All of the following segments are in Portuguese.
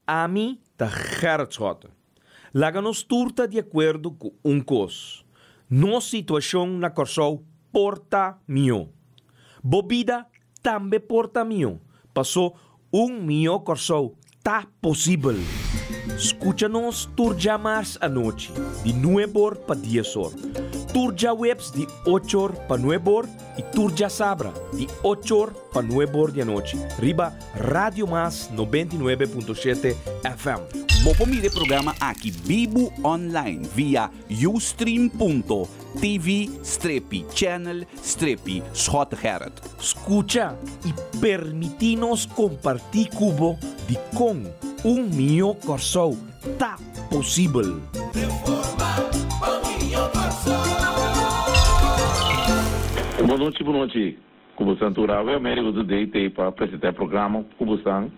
a mim tá Gerard Schotten. Laga nos turta de acordo com coisa. Nossa situação na Corsou porta mio. Bobida também porta mio. Passou mio Corsou tá possível. Escucha-nos turja mais à noite, de 9 para 10 horas. Turja webs de 8 horas para 9 horas e turja sabra de 8 horas para 9 horas da noite. Riba Radio Mas 99.7 FM. Mopo mire programa aqui Bibo online via ustream.tv/channel/Schot Gerard. Escucha e permite-nos compartilhar cubo de com mio Corsou tá possível. Boa noite. Como Santurava, o médico do DT para apresentar o programa, como estão?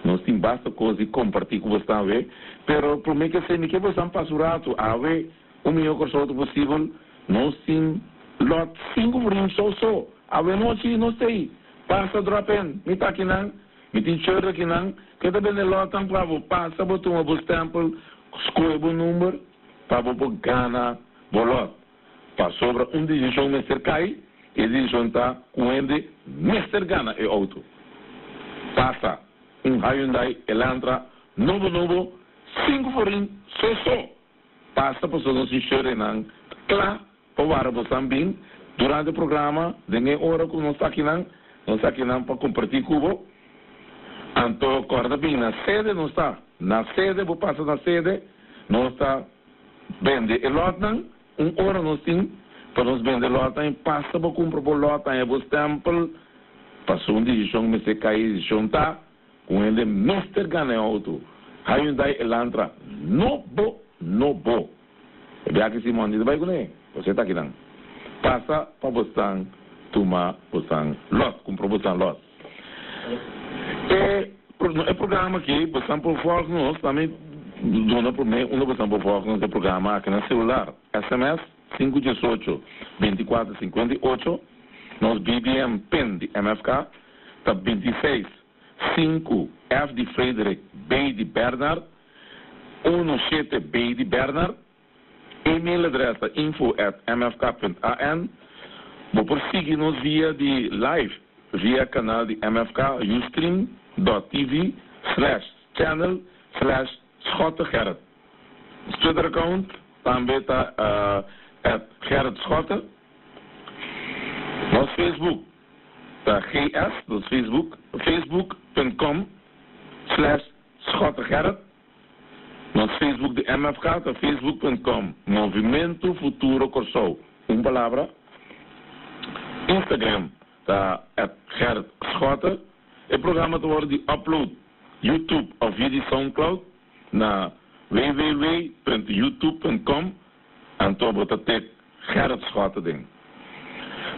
Nós temos bastante coisa e compartilhar com vocês, mas por mim que sei que vocês passam rato, a ver, mio Corsou possível, nós temos lot 5 rins só, a ver, não sei, passa dropen, me tá aqui não, me tem cheiro aqui não, que também é lot tão claro, passa, botou um tempo, escolhe o número, para o gana, bolot, para sobra decisão Mr. Kai, e decisão está com ele, Mr. Gana é outro. Passa, Hyundai Elantra, novo, 5 forinhos, só. Passa para os enxergar, claro, para o também, durante o programa, de hora que nós está aqui para compartilhar cubo. Então, corda bem, na sede não está. Na sede, vou passar na sede, não está. Vende e lotam, hora nós temos, para nós vender lotam, passa para comprar o lotam, é o tempo, passou decisão, mas se cair, decisão está, com ele, Mr. Gana auto, Hyundai Elantra, novo. É bem que Simão diz, vai com ele, você está aqui não. Passa para você, toma você, lot, compra você, lot. É programa aqui, você por fora, nós também, dona por mim, você por fora, nós é programa aqui no celular, SMS, 518-2458, nós BBM PIN de MFK, está 26, 5, F de Frederick, B de Bernard, 17 B de Bernard, e-mail adressa info@mfk.an, vou prosseguir-nos via de live, via canal de MFK, ustream.tv/channel/Schot Gerard. Twitter account também está Gerard Schotten. Nosso Facebook está GS, nosso Facebook, facebook.com/Schot Gerard. Nosso Facebook de MFK está facebook.com, Movimento Futuro Corsou. Uma palavra. Instagram está Gerard Schotten. O programa está de upload YouTube ou vídeo SoundCloud na www.youtube.com. Então, você tem Gerard Schotten.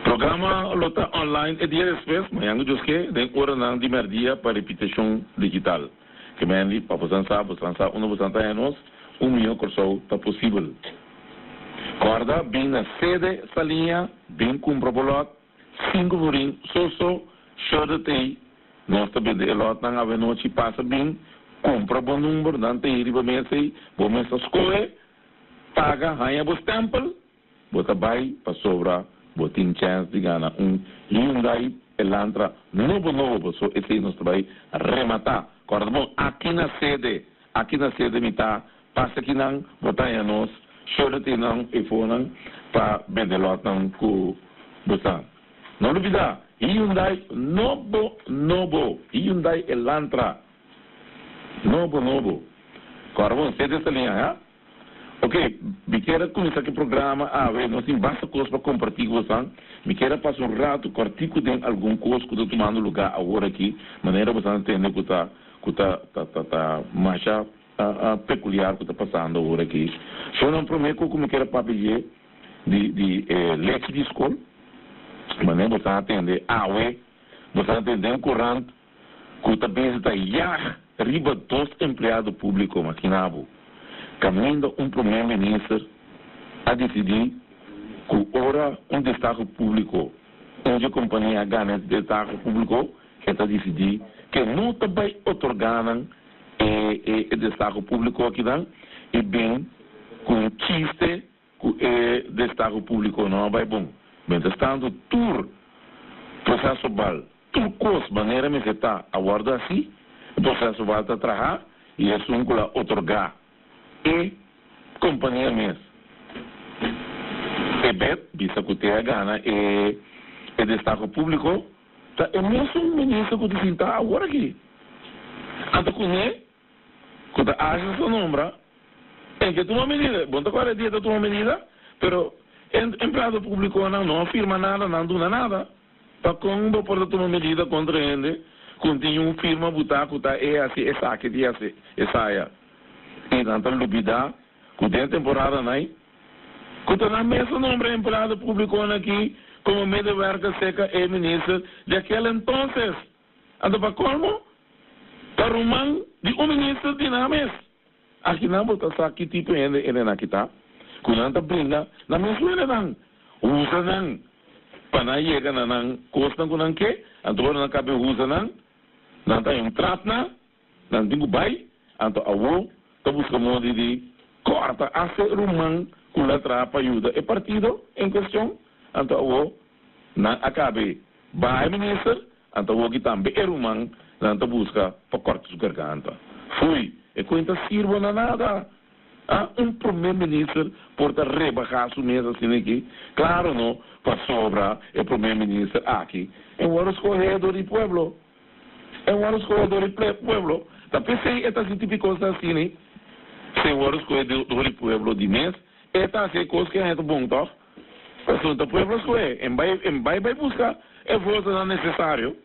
Programa lota online é dia depois, mas eu digo que tem hora não de merdia para repetição digital. Que me ali para você anos, mio Corsou está possível. Corda bem na sede essa linha, bem com probolot, 5 furinhos, só chora tem. Nós também de lot não há noite passa bem, compra bom número, não tem riba mensei, bom mensas escolhe, paga, ganha bom tempo, bota vai para sobra, botin chance de ganhar Hyundai Elantra novo, so esse nós vai rematar. Corda bom, aqui na sede me tá, passa aqui não, botar em nós, chora tem não, e for não, para vender lot não com botar. Não duvida, Hyundai novo, Hyundai Elantra novo. Agora vamos ter essa linha, hein? Ok, me quero começar aqui o programa, nós temos bastante coisa para compartilhar com vocês. Me quero passar um rato, cortico de algum coisa que estou tomando lugar agora aqui, maneira você entender que está mais peculiar que está passando agora aqui. Só não prometo que me quero pedir de leite de escola, maneira você atender você atender um corrente que está bem riba dos empregados públicos aqui na Abu. Caminhando primeiro-ministro a decidir que ora destaque público, onde a companhia ganha destaque público, que está decidir que não também otorgam e destaque público aqui dan e bem com chiste destaque público não vai bom. Entretanto, tur processo bal, tur cos maneira me está a guarda assim, o processo vai a trabalhar e é um cola otorgar e companhia mesmo. E bet, bisa que te gana e destaque público, tá é mesmo ministro que te sinta agora aqui. Anta com ele, quando acha sua nombra, em que toma medida, bom, agora é dia de tomar medida, pero empregado público não afirma nada, não duna nada. Para quando pode tomar medida contra ele, continua firma botar que é assim, é saque de assim, é saia. E tanto lubida, que tem temporada aí, que na mesma nome empregado público aqui, como meio verga seca e ministro de aquele entonces. Anda para como? Para o man de ministro de names. Aqui não botar saque tipo ele na kita. Quando anda brinda, na mesma ele não. Usa não. Para chegar não, costa com não que, então não cabe usa não. Não tá entratna, não tem bai, então avô, tá buscando modo de corta a ser humano com letra para ajuda. É partido em questão, então avô, não acabe bai ministro, então avô que também é humano, não tá busca para cortar sua garganta. Fui, e conta sirva na nada. Primeiro-ministro porta rebaixar sua mesa assim aqui. Claro, não, para sobra o primeiro-ministro aqui. É um escorredor do pueblo. É um escorredor do pueblo. Tá pensei, estas tipo de coisas assim, né? Se o escorredor do pueblo de mês, estas é coisas que é bom, tá? Mas o pueblo escolhe, vai buscar, é voto não necessário.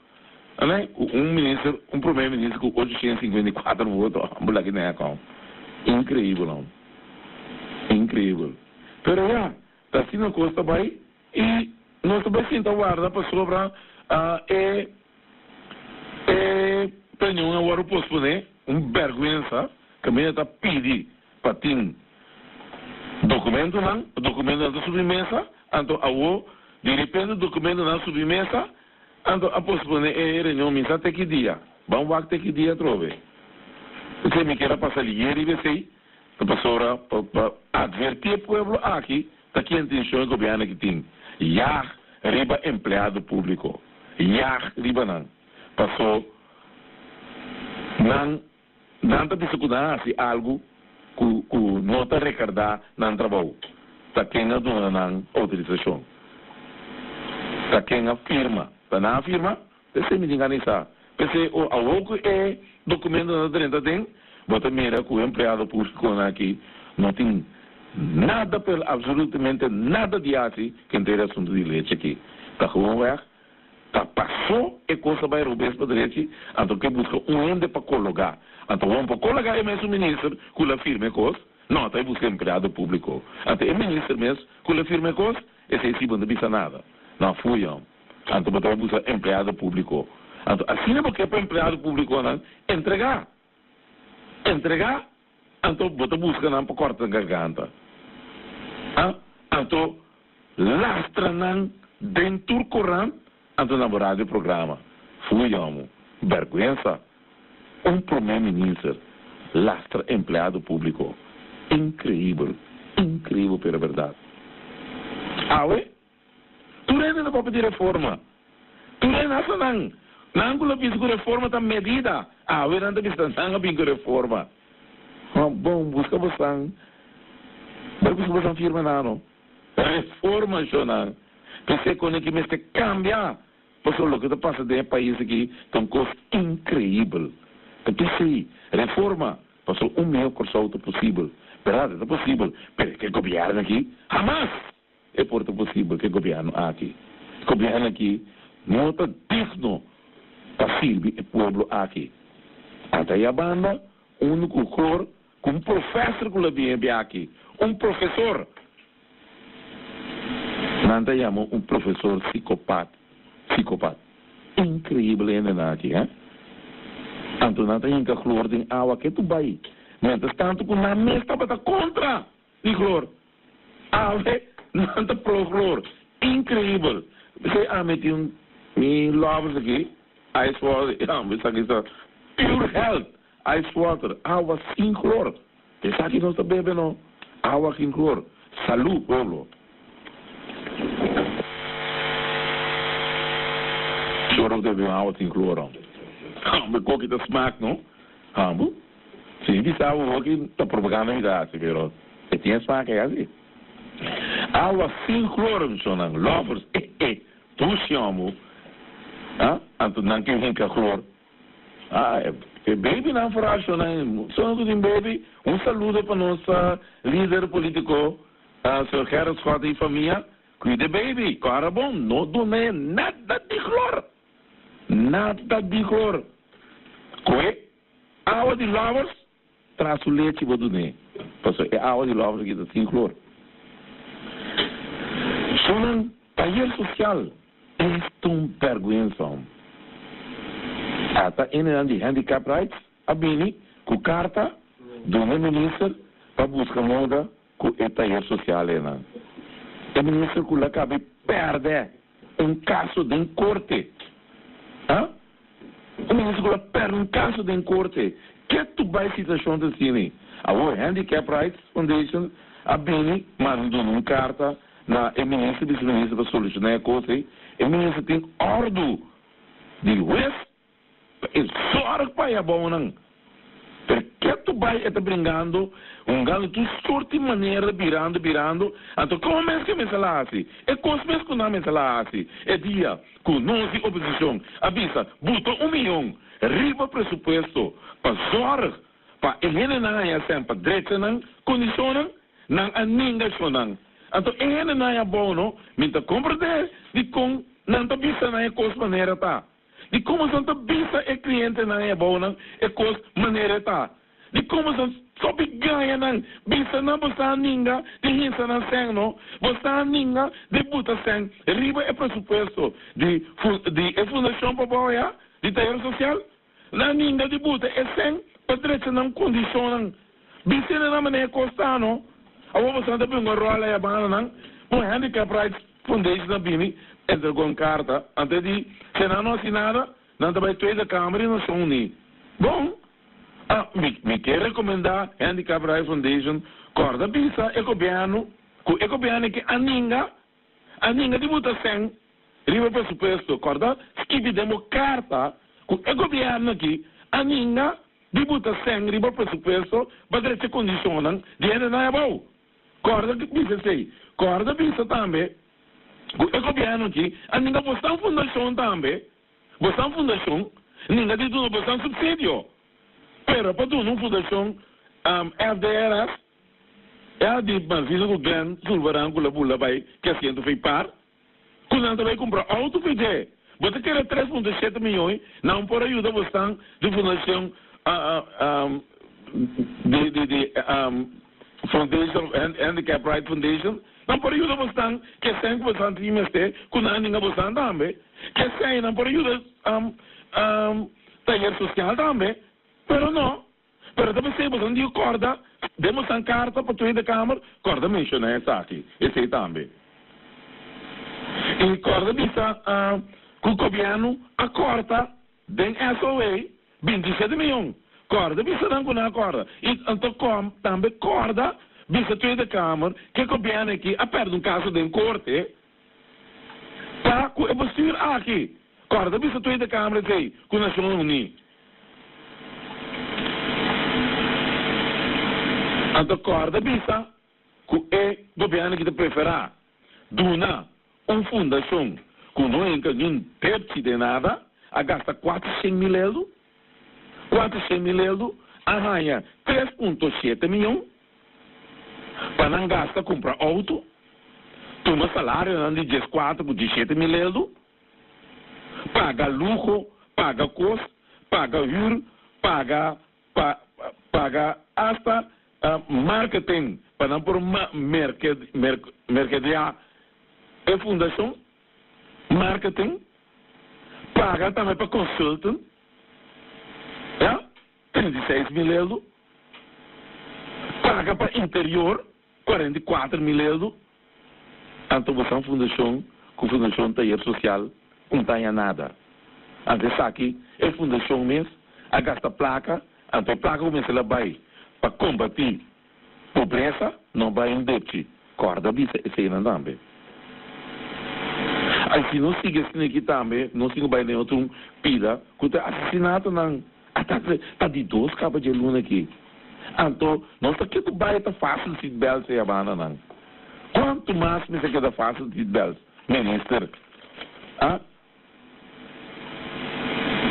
Né? Um primeiro-ministro com 854 votos, vamos lá que não é com. Incrível, não? Incrível. Pero já, está assim na costa vai e nós também sinta guarda para sobra tenho agora posso né vergonha que me está pedir para ter documento na submesa, então ao de repente documento na submesa, então a posso né reunião missa até que dia, vamos até que dia trove. Você me quer passar ligeiro e você para advertir o povo aqui, está que a intenção do governo que tem. Já riba empregado público. Já riba não. Passou. Não está pensando se algo que não está recordar no trabalho. Está quem a dona não autorização. Está quem afirma. Está na afirma, você me engana isso. Pensei, o que é documento na 30 tem, bota mira que o empregado público aqui não tem nada, absolutamente nada de assim que tem assunto de leite aqui. Está com tá passou e coisa vai roubar para direito, então que busca ende para colocar. Então vamos para colocar é mesmo ministro que la firme coisa, não, está busca empregado público. Então é ministro mesmo que la firme coisa, esse é não bisa nada. Não fui eu. Então vai buscar empregado público. Então, assim é porque para empregado público não entregar, então bota busca não para cortar a garganta. Então lastra não dentro do Corão, então namorado do programa. Fui eu, vergonha. Primeiro-ministro lastra empregado público. Incrível pela verdade. Ué? Tu ainda não pode pedir reforma. Tu ainda não. Não que a reforma está medida. Ué, não está pensando reforma. Bom, busca bastante. Mas busca bastante firme, não. Reforma, não. Pensei que que me cambia. Pessoal, o que está passando no país aqui, é uma coisa incrível. Pensei, reforma, passou melhor curso possível. Verdade, é possível. Mas que o governo aqui, jamais é possível que o governo aqui. O governo aqui não está digno para servir o povo aqui. Até a banda, único cor, com professor que vem aqui. Professor. Não chamamos professor psicopata. Incrível ainda aqui, hein? Então não tem que cloro de água que tu vai. Mientras tanto, com a mesa está contra de cloro. Não está pro cloro. Incrível. Você meti me lovers aqui. I swear, isso aqui está pure health. ice water, água sem cloro. Essa aqui não está bebendo, água sem cloro. Saúde, povo. Choro de beber água sem cloro. Mas qual que tá smack, não? Hambo? Sim, bisa o que está propagando idade, pero tem smack é assim. Água sem cloro, não, lovers, tu chamo, anto não que vem com cloro. Baby não faz isso, não. Só não tem baby. Saludo para nossa líder político, Sr. Gerard Scott e família. Cuide baby, cara bom, não done nada de cloro. Nada de cloro. Coi, água de lovers, traz o leite para done. Porque é água de lovers que está sem cloro. Só não, taller social, é um vergonha. Ata ene de handicap rights, abini, com carta do ministro para buscar moda com o taller social. O ministro que acaba perde caso de corte. O ministro que perde caso de corte. Que tu vai situação de cine? A Handicap Rights Foundation, abini, mandou carta na ministro para solucionar a coisa. O ministro tem ordem de juiz. É só para a boa. Porque tu vai estar brincando, galo tu sorte maneira virando, então como é que me salase? É coisa mesmo que não me salase. É dia que nós de oposição avisa, bota 1 milhão, riba presupuesto, para sorte, para eliminar sempre direito, condição, não a ninguém sonang. Então ele não é bom, mas compreende de como não está vista na coisa maneira tá. De como são vista é cliente não é bom, é coisa maneira tá. De como são só ganha não, vista não você ninguém, de hinsa não sem não, você ninguém de buta sem, riba é presupuesto de fundação para boia, de taller social, não ninguém de buta é sem, para direito não condiciona, vista não maneira costa não, a você não tem uma rola é bana não, o Handicap Rights Foundation da Bini entregou uma carta, antes de se não assinada, não vai ter a Câmara e não são unidos. Bom, me quer recomendar Handicap Rights Foundation, corda bisa, é governo que a ninguém de votação, riba presupuesto, corda, skip demo carta, é governo aqui, a ninguém de votação, riba presupuesto, para se condicionam, de não é bom. Corda bisa sei, corda bisa também, é governo aqui, a ninguém você fundação também, você fundação, ninguém de tudo você subsídio. Pero para tu uma fundação FDRS, é a de Manfisa do Glenn, Sulvaran, Culabula, vai, que a ciência fez par, quando vai comprar auto, fez você quer 3,7 milhões, não por ajuda você de fundação Foundation, Handicap Rights Foundation, não por ajuda você que sem que você tem mestre, quando ninguém você também, que sem não por ajuda taller social também. Pero não. Pero também se você não corda, demos uma carta para tu ir da Câmara, corda menciona essa aqui. Esse aí também. E corda bisa, que o governo acorda, den SOA, 27 milhões. Corda bisa não com a corda. E então também corda, bisa tu ir da Câmara, que o governo aqui, perde caso de corte, para que eu possível aqui. Corda bisa tu ir da Câmara, sei, com a Nações Unidas. Então, corda bisa, que é o governo que te preferar, dona uma fundação que não é nenhum terço de nada, a gasta 400 mil euros, arranha 3,7 milhões, para não gastar comprar auto, toma salário de 14, 17 mil euros, paga luxo, paga custo, paga juro, paga hasta marketing, para não por mercadear a fundação, marketing, paga também para consultant, 36 mil euros, paga para interior, 44 mil euros, então você é uma fundação, com fundação taller social, não tem nada. Antes aqui, é fundação mesmo, a gasta placa, Então, para começar a vai para combater pobreza, não vai em depte. Corda bisa esse não também. Aí se não sigue assim aqui também, não sigue vai nem outro pida, que assassinato não, até tá de 2 capas de luna aqui. Então, não está que tu vai tá fácil se bel se abana não. Quanto mais me se queda fácil se bel, minister,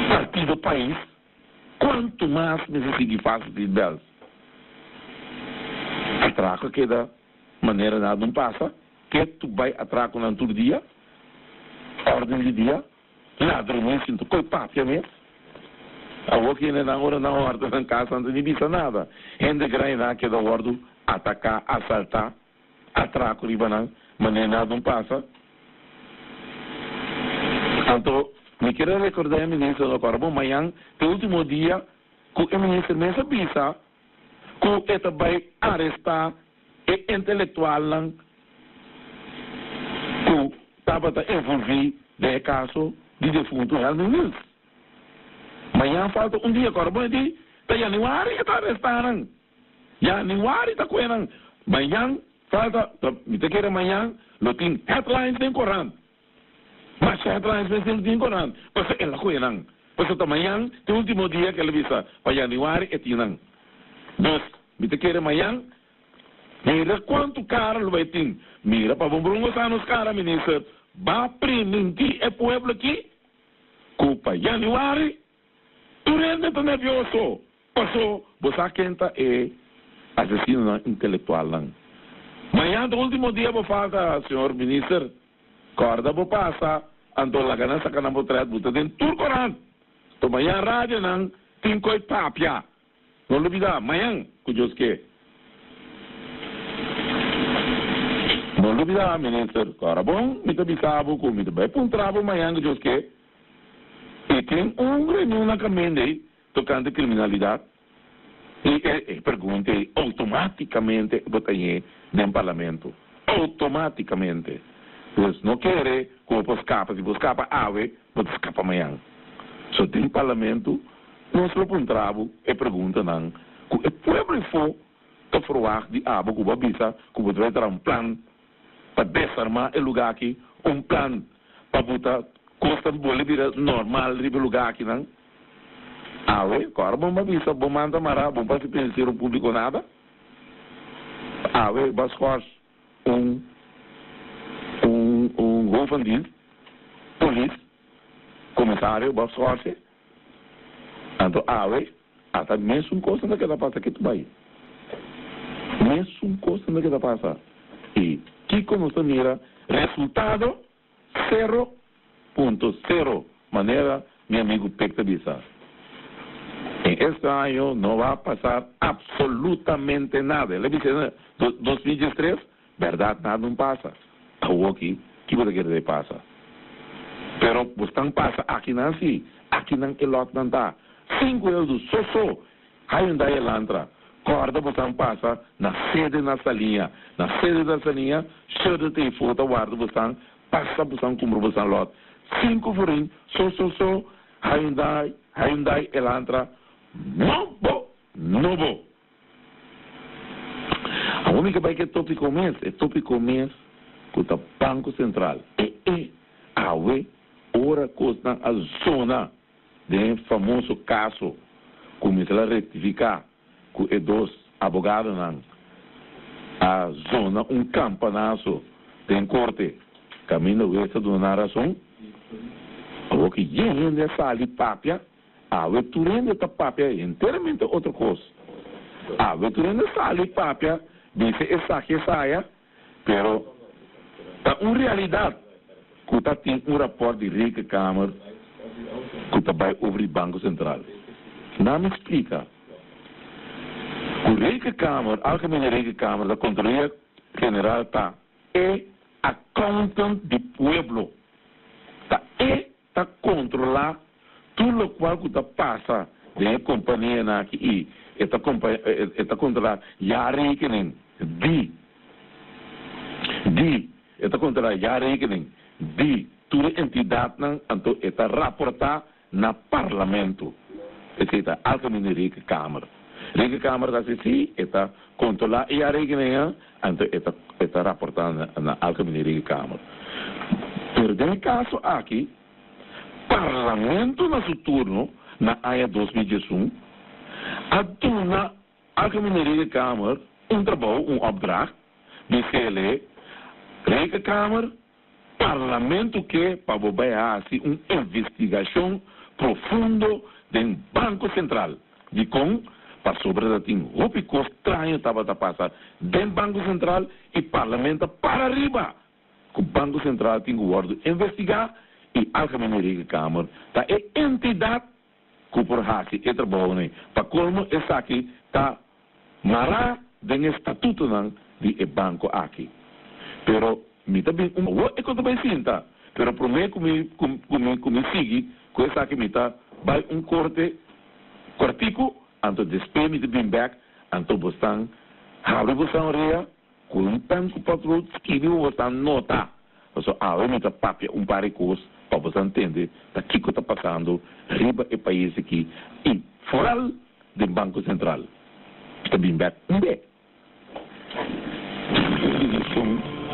partido do país, quanto mais me se sigue fácil se bel. Atraca que da maneira nada não passa, que tu vai atracar no todo dia, ordem de dia, ladrões, sinto coitado mesmo. A outra não hora na ordem na casa não tem vista nada. Ainda grana que da ordem atacar, assaltar, atracar ribanan, maneira nada não passa. Então, me quero recordar, ministro do Corpo, amanhã, no último dia, que o ministro me sabia que ele vai arrestar o intelectual que estava envolvido no caso de defunto Helmut Mills. Amanhã falta dia, agora bom dia, está januário que está arrestando. Januário está coendo. Amanhã falta, me te quer amanhã, não tem headlines nem correndo. Mas headlines nem tem correndo. Porque ela coendo. Porque amanhã, o último dia que ele visa, para januário é tinang. Dos, me te quer amanhã, mira quanto caro vai ter. Mira, para vamos anos cara, ministro, vai permitir o povo aqui, culpa januário, tu rende tá nervioso. Passou, você quenta é assassino intelectual. Amanhã, no último dia, vou falar, senhor ministro, corda vou passar, andou lá ganhando, sacando a trás, botar dentro, tudo correndo. Então, amanhã, rádio, não, tem coisa papia. Não olvidar, amanhã, que Deus quer. Não olvidar, ministro, cara bom, me tabicavo, me vai para um trabo amanhã, que Deus quer. E tem reunião na caminho tocando criminalidade. E pergunta automaticamente votarei no parlamento. Automaticamente. Pois não quer que você escapa, se você escapa ave, você escapa amanhã. Só tem parlamento, não se para um trabo e pergunta não. Que o povo for a falar de abo, que você avisa, que você vai ter um plano para desarmar o lugar aqui, um plano para botar costa Bolívia normal ribe lugar aqui não. Awe, agora bom avisa, bom manda mará, bom para se pensar o público nada. Awe, bascos governador, polícia, comissário, bascos. Então, awe, até mesmo coisa naquela passa que tu vai. Mesmo coisa naquela passa. E que como se mira, resultado 0.0 maneira, meu amigo Pecta Bisa. En este ano não vai passar absolutamente nada. Ele disse, 2023, verdade, nada não passa. O aqui, que você quer dizer passa? Pero você não passa aqui não assim, aqui não que lot não dá. 5 euros, só, aí onde ele entra. Corda você não passa na sede na salinha. Na sede da salinha, cheio de tem foto, guarda você, passa você como você lot. 5 furinhos, só, Hyundai, ele entra, novo. A única coisa que é tópico mês, que o Banco Central. Ora, costa a zona do famoso caso, começa a retificar, que é 2 advogados, a zona, campanazo, tem corte, caminho oeste de uma razão. O que ainda sali papia, o turende ta papia inteiramente outra coisa. O turende sali papia, dice essa que saia, pero tá uma realidade que tá tem rapport de Rica Câmara que tá vai over o Banco Central. Não me explica. O Rica Câmara, algemene Rica Câmara, da Controladoria General tá é accountant de pueblo. Tá está controlar tudo o qual que passa da companhia aqui e está controlar já rekening está controlar já rekening de toda entidade então está raportar na parlamento essa algemene rekenkamer. Rekenkamer dat is eta controla e a rekeningen en eta rapportando na algemene rekenkamer. Pero nesse caso aqui, parlamento na seu turno na AIA 2021 aduna algemene rekenkamer trabalho, opdracht, BCL, rekenkamer, parlamento que para bobear investigação profundo do Banco Central. De com, para sobre da tem roupa estranho estava a passar do Banco Central e parlamento para arriba. O Banco Central tem o guardo investigar e a Algemene Rekenkamer tá é entidade que por hasi é trabalho né. Para como essa aqui tá mará do estatuto não de banco aqui. Pero mi também é que também sinta. Pero para mim como sigue com essa aqui me tá vai cortico anto despe mi também back anto bostan hablo bostan rea com tanto patrão que bostan nota. So a me tá papia par de coisas para você entender da que está passando riba e país aqui e fora do Banco Central. Também back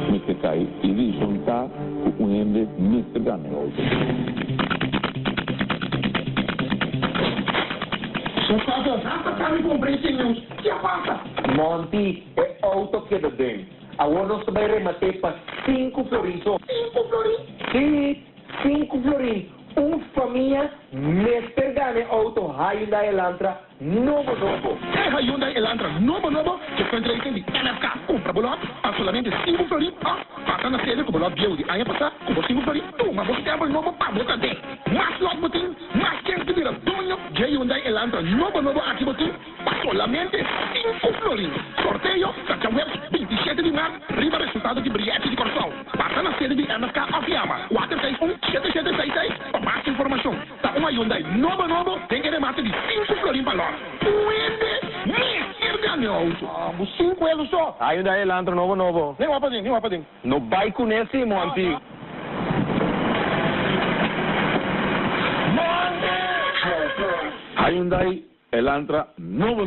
Mr. Kai, ele junta com o Mr. Daniel. Sou Father, tá me compreendendo? Que passa? Monty, é auto que do bem. Agora nós vai rematar para 5 florins. 5 florins? Sim, 5 florins. Família, Mr. Gane auto Hyundai Elantra novo. É Hyundai Elantra novo, que foi entregue de NFK. Compra bolot, a solamente 5 florins. Passa na sede com bolot biel de aí passar, com 5 florins. Mas você tem novo para botar dentro. Mas lot botin, mas quem que vira dono de Hyundai Elantra novo aqui botin, solamente 5 florins. Sorteio, da web 27 de março, riba resultado de brilhante de corção. Passa na sede de NFK Afiama, 461-7766, para mais informação. Tá uma Hyundai novo, tem que remate de 5 florins para lá. Puede, Mr. Daniel. 5 euros só. Hyundai Elantra novo. Nem uma padinha. No vai com esse, Monty. Hyundai Elantra novo.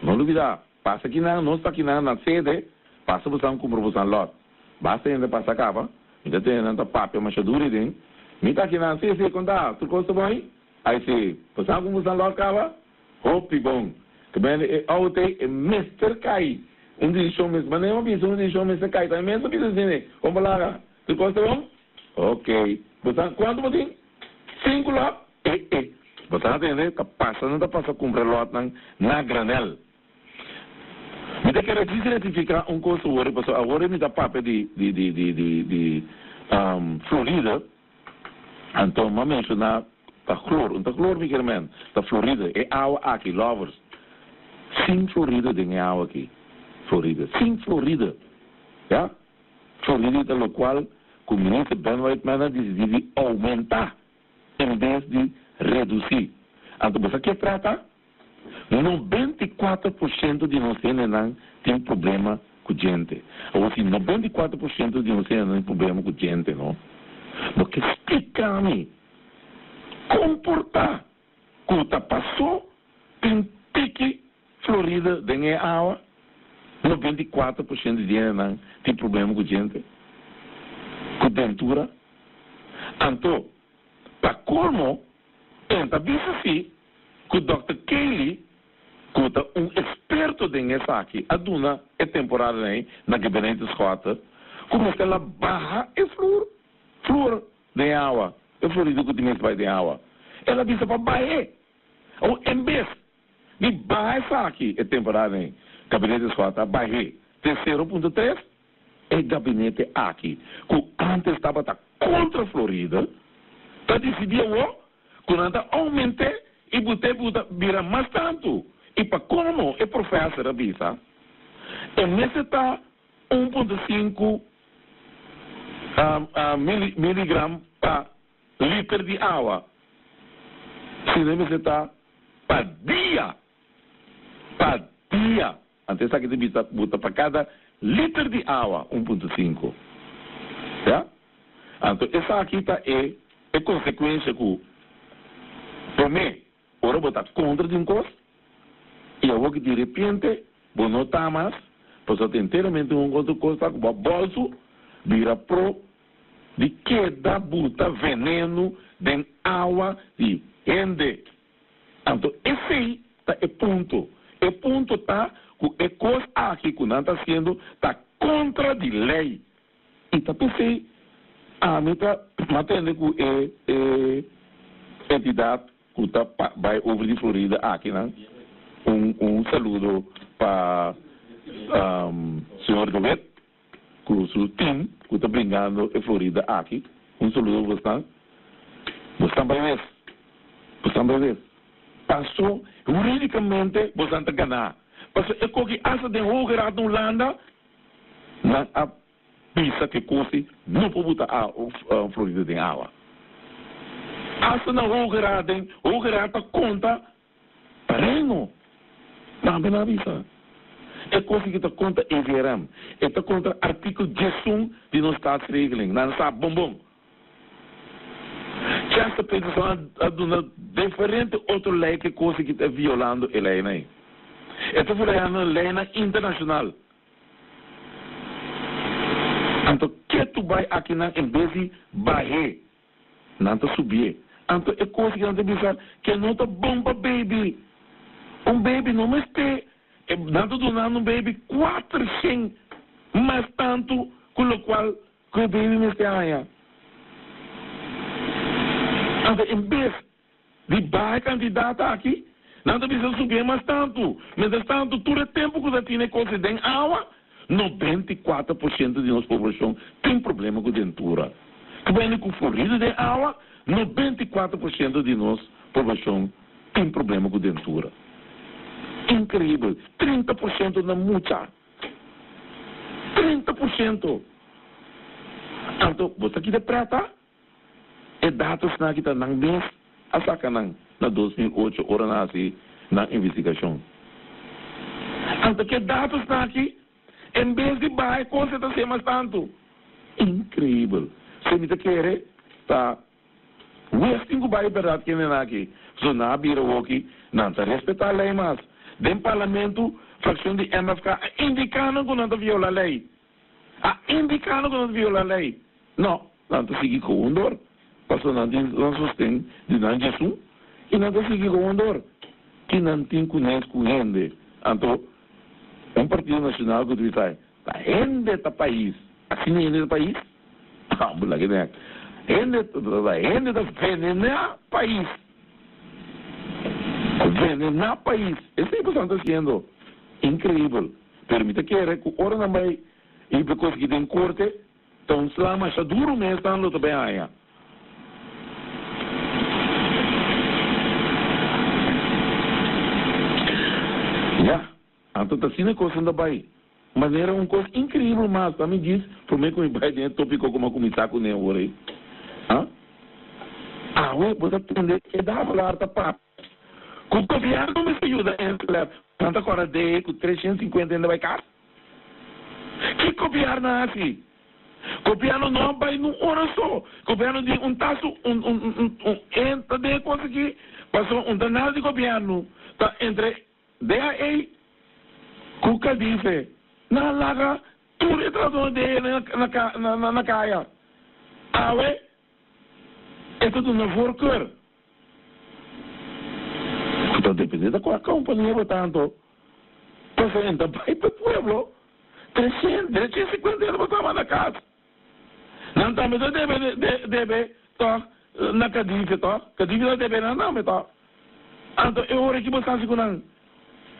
Não olvida, passa aqui não está aqui na sede, passa você com promoção lot. Basta ainda passar capa, ainda tem ainda papel machadura dentro. Me tá aqui na sede, conta, tu gosta bem? Aí se, passar com promoção lot capa, hope bom. Que bem, ontem é Mr. Kai. Dia mesmo, mas nem uma vez, dia Mr. Kai, tá mesmo vez assim, né? Vamos lá, tu gosta bom? Ok. Você quanto você? 5 lot? Você entende? Tá passando, tá passando comprar lot na granel. Me tem que identificar coisa agora, porque agora me dá papel de Florida. Então, me mencionar tá cloro me quer men, da Florida, é água aqui, lovers. Sim, Florida tem água aqui. Florida, sim, Florida. Ja? Florida, da qual o ministro Ben Whiteman decidiu aumentar em vez de reduzir. Então, você quer trata? 94% de nós não tem problema com gente. Ou se 94% de nós não tem problema com gente, não? Porque explica-me comportar quando passou tem pique Florida tem água 94% de gente não tem problema com gente com dentura então para como tenta dizer assim que o Dr. Kelly que é experto nessa aqui a duna é temporária na gabinete escota como que ela barra é flor de água é Florida que tem vai de água ela disse para baixar ou em vez de baixar aqui é temporário gabinete escota baixar terceiro ponto 3 é gabinete aqui que antes estava contra a Florida está decidindo quando aumentar e botar vira mais tanto e para como é professor a bisa é necessário 1.5 miligramas para litro de água se você está para dia antes aqui de botar para cada litro de água 1.5 tá? Então essa aqui tá é consequência que para mim ora botar contra de um coisa, e eu vou que de repente, vou notar mais, pois tem inteiramente um outro coisa, com o bolso, vira pro, de queda, buta, veneno, de água, e rende. Então, esse aí tá, é ponto. É ponto tá, que é coisa aqui que não está sendo, tá contra de lei. E tá pensei, a mim tá matando que é entidade que tá vai over de Florida aqui, né? Um saludo para senhor Dovet, com o seu time que está brincando em Florida aqui. Um saludo bastante. Bastante bem ver. Bastante bem ver. Passou, juridicamente, bastante ganhar. Passou, é que essa de hogerad no Holanda, na a pista que custa, não pode botar a Florida de água. Essa na hogerad conta, terreno. Não, bem na vista. É coisa que está contra EVRM. Está contra artigo 11 de nossa staatsregeling. Não sabe, bom. Já está pensando a diferente outra lei que coisa que está violando a lei, né? Está violando a lei internacional. Então, que tu vai aqui na em vez de baixar, não está subir. Então, é coisa que não está pensando que não está bom para baby. Baby não está, não está donando baby 400, mas tanto, com o qual, que o baby não está aí. Então, em vez de baixar candidata aqui, não está precisando subir mais tanto. Mas tanto, todo o tempo que você tem coisa de água, 94% de nossa população tem problema com dentura. Que vem com fluido de água, 94% de nossa população tem problema com dentura. Incrível. 30% na mucha. 30%. Então, você aqui de prata, é dados na kita nang mês, a saca na 2008, ora nasce na investigação. Então, que dados na aqui, em vez de baixar, coisa está sendo mais tanto. Incrível. Se me quer, tá. O extingo vai verdade que não é aqui. Se não abrir o aqui, não está respeitar a lei mais. Dentro do parlamento, fração de MFK, indicando que não está viola a lei. Indicando que não está viola a lei. Não está seguindo com o dor. Passou não sustém de não Jesus e não está seguindo com o dor. Que não tem conhece com ele. Então, um partido nacional que diz, tá rende do país. Assim não rende do país? Mulher que nem rende do venenar país. Venenar país. Isso é o que está sendo incrível. Permita que era que ora não vai ir para coisa que tem corte, então se lá mais duro mesmo, está no bem aí. Já, então está sendo coisa da Bahia. Mas era uma coisa incrível, mas também diz, por mim que o pai dentro topicou como começar com o agora aí. Você aprender que dá a falar da papa. Com o governo não me ajuda a tanta hora de com 350 ainda vai cá. Que governo é assim? Governo não vai num hora só. Governo de taço, entra de coisa que passou danado de governo. Tá entre DAE, Cuca diz, na laga, tudo é tratado de na caia. É tudo na forca. Então, depende da qual companhia tanto. Você entra para o pueblo. 350 euros para na casa. Não também deve na Cadiz, Cadiz deve não, então eu oro que você está segurando.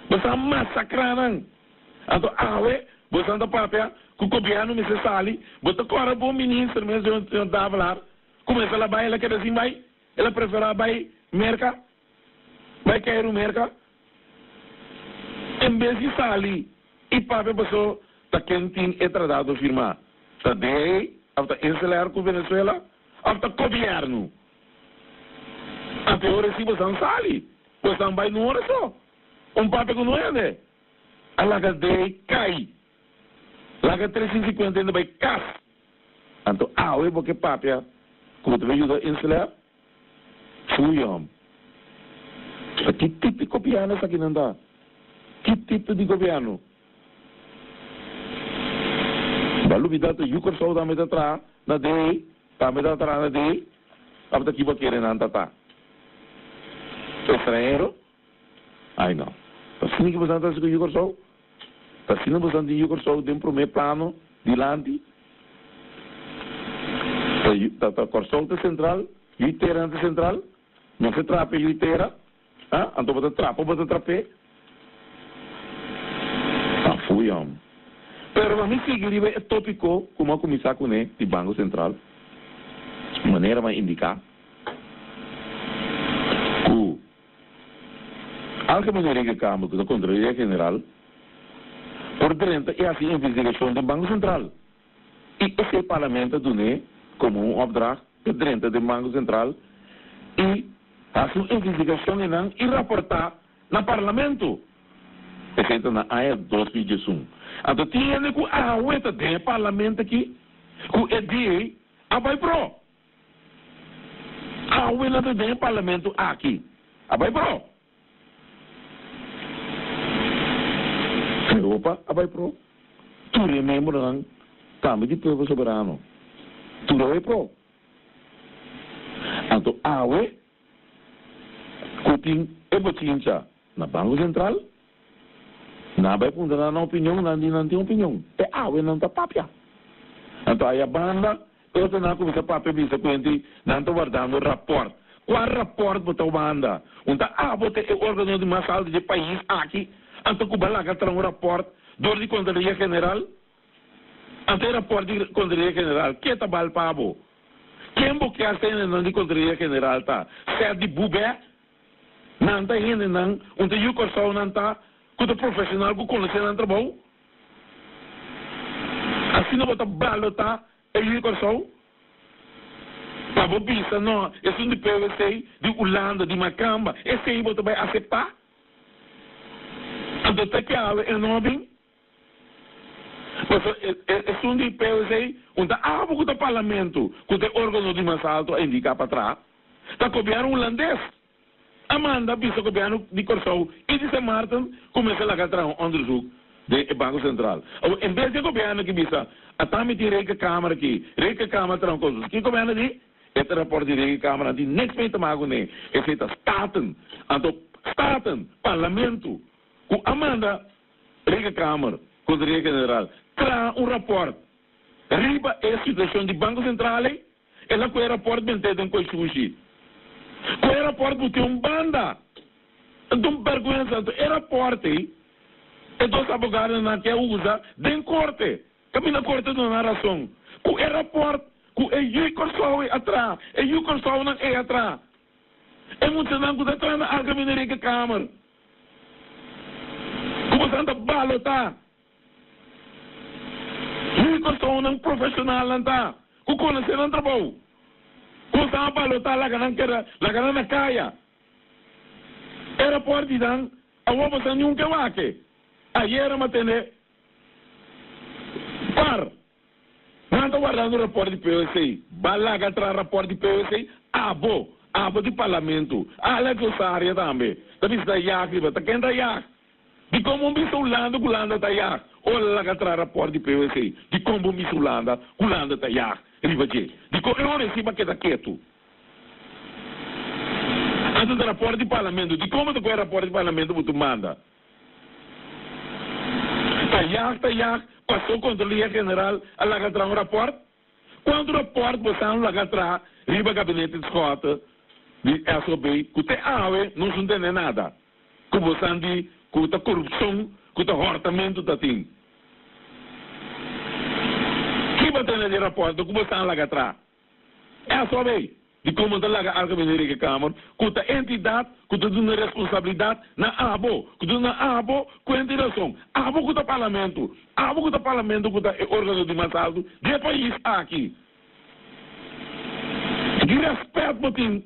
Você massacrando. Então, você anda papel, com o governo me se sali, você corre para o ministro, mesmo eu estava falar, começa a vai, ela quer assim, vai, ela prefere vai, merca, vai cair o merca, em vez de sali, e papel passou, está quem é tratado firmar, está daí, até encelar com Venezuela, até governo. Até agora se você não sali, você não vai no hora só, papel que não é, né? A laga de cai. Laga 350 ainda vai cair. Então, eu vou que papel, como tu vai ajudar a ensinar, fui homem. Que tipo de governo está aqui não dá? Que tipo de governo? Balu bidato yukor sau da meta tra na dei, ta meta tra na dei, abta kiba kere na tata. Estrangeiro? Ai não. Assim que você está com yukor sau? Assim não você tem yukor sau dentro do meu plano de lande. Tá corsau da central, yuiteira da central, não se trape yuiteira, ah, então você trape. Ah, fui homem. Pero a mim seguiria é tópico como a começar com ele de Banco Central, maneira mais indicar que a maneira que Câmara da Contraloria General por dentro é assim a investigação do Banco Central e esse Parlamento do como opdracht por dentro do Banco Central e a sua investigação e reportar no Parlamento. Esse na AE 2021. Então, tinha que a ueta do parlamento aqui, que é de abai pro. A ueta do parlamento aqui, abai pro. Europa, abai pro. Tu é membro não, também de povo soberano. Tu é pro. Então, a ueta, que temebotincha na Banco Central. Na vai punta na opinião, não tem opinião. É não tá papia. Então aí a banda, eu tô na coisa papia bisa quente, não tô guardando rapport. Qual rapport botou banda? Então bote o órgão de mais alto de país aqui, então que balaga tra rapport do de Contraloria General. Então rapport de Contraloria General, que tá bal pabo? Quem boque a cena não de Contraloria General tá? Se de bubé, não tá indo não, onde eu corso não tá. Kuda profissional ku conhece no trabalho. Assim não bota balota e ir com só. Para bobista não, é um de PVC de Holanda, de Macamba, esse aí bota vai aceitar. Então tá que é nome. Mas é um de PVC, onde o do parlamento, que o órgão de mais alto indica para trás, está copiando holandês. Amanda, vice governo de Corsou, e de São Martin, começa a gastar um onderzoek do Banco Central. Em vez de governo que visa, a também tem Reika Câmara aqui, Reika Câmara terá coisas. Que governo de? Este rapport de Reika Câmara de nem feita mago nem, é feita Staten, então Staten, Parlamento, com Amanda, Reika Câmara, Contraloria General, terá rapport. Riba é a situação do Banco Central, ela com o rapport bem tem com o sushi. O aeroporto tem banda. Então, vergonha, o aeroporto, e dos abogados que usa, tem corte. Caminha corte não há razão. O aeroporto, o e-corso é atrás, e-corso não é atrás. É muito não que está na Alcamineria que Câmara. Como você anda balota? E-corso não profissional não está. O conhecer não trabalha. Kung saan balota la ganang na kaya. Airport dan, awa ba sa yung kawake? Ayera matene. Par. Nanda guardando o rapport de PVC. Balaga tra rapport de PVC. Abo de parlamento. Alex Osaria também. Tapi sa yak, diba? Ta kenda yak. Di como biso Holanda ta yak. Olha lá tra rapport de PVC. Di como biso Holanda ta yak. Ribaje. Dico, eu recebo que está quieto. Antes do rapport de parlamento, de como tu quer rapport de parlamento você manda? Tayak, passou a Contraloria General a lagar um rapport. Quando o rapport você não lagar riba gabinete de escota, de SOB, que te não se entende nada. Que você ande, que a corrupção, que o hortamento da tem. Que vai ter de rapport, que você não lagar atrás? É só bem. De como está lá a Alcamineria que Câmara, que a entidade, que tem uma responsabilidade na ABO, que tem na ABO com a direção. ABO que está parlamento, ABO que está parlamento, que está órgão de mais alto, de país aqui. De respeito, Putin,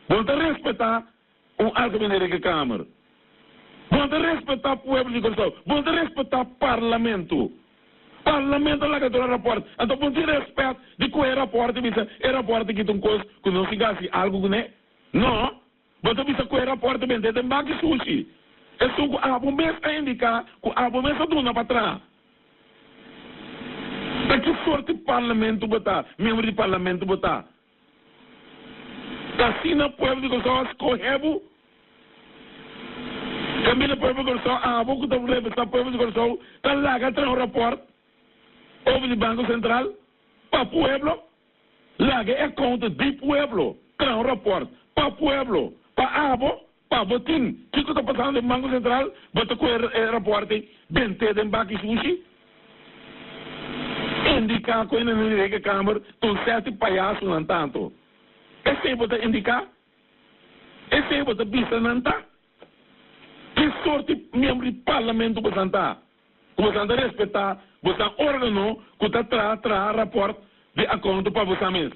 vamos respeitar o Alcamineria que Câmara. Vamos respeitar o povo de Corsão, vamos respeitar o parlamento. Parlamento lá que tem o rapport. Então, por ter respeito de que o aeroporto, que tem coisa que não se gasta algo, né? Não. Você precisa com o aeroporto bem dentro de Baki Sushi. É só que a bomba a indicar que a bomba está dando para trás. Da que sorte o parlamento botar, membro do parlamento botar. Assim na povo de Gosó escorrego. Também na povo de Gosó, a boca da revista povo de Gosó, está lá que tem um rapport, over do Banco Central, para o pueblo, lá que é conta do pueblo, tem um rapport, para o pueblo, para a abo, para botim. O que está passando no Banco Central, bota com o rapport, bem ter em Baki Sushi, indicar com a Câmara, um certo palhaço não tanto. Esse é você indicar? Esse é você vista não tá? Que sorte de membro do parlamento você está? Você está respeitar, você órgão que está traz rapport de acordo para você mesmo.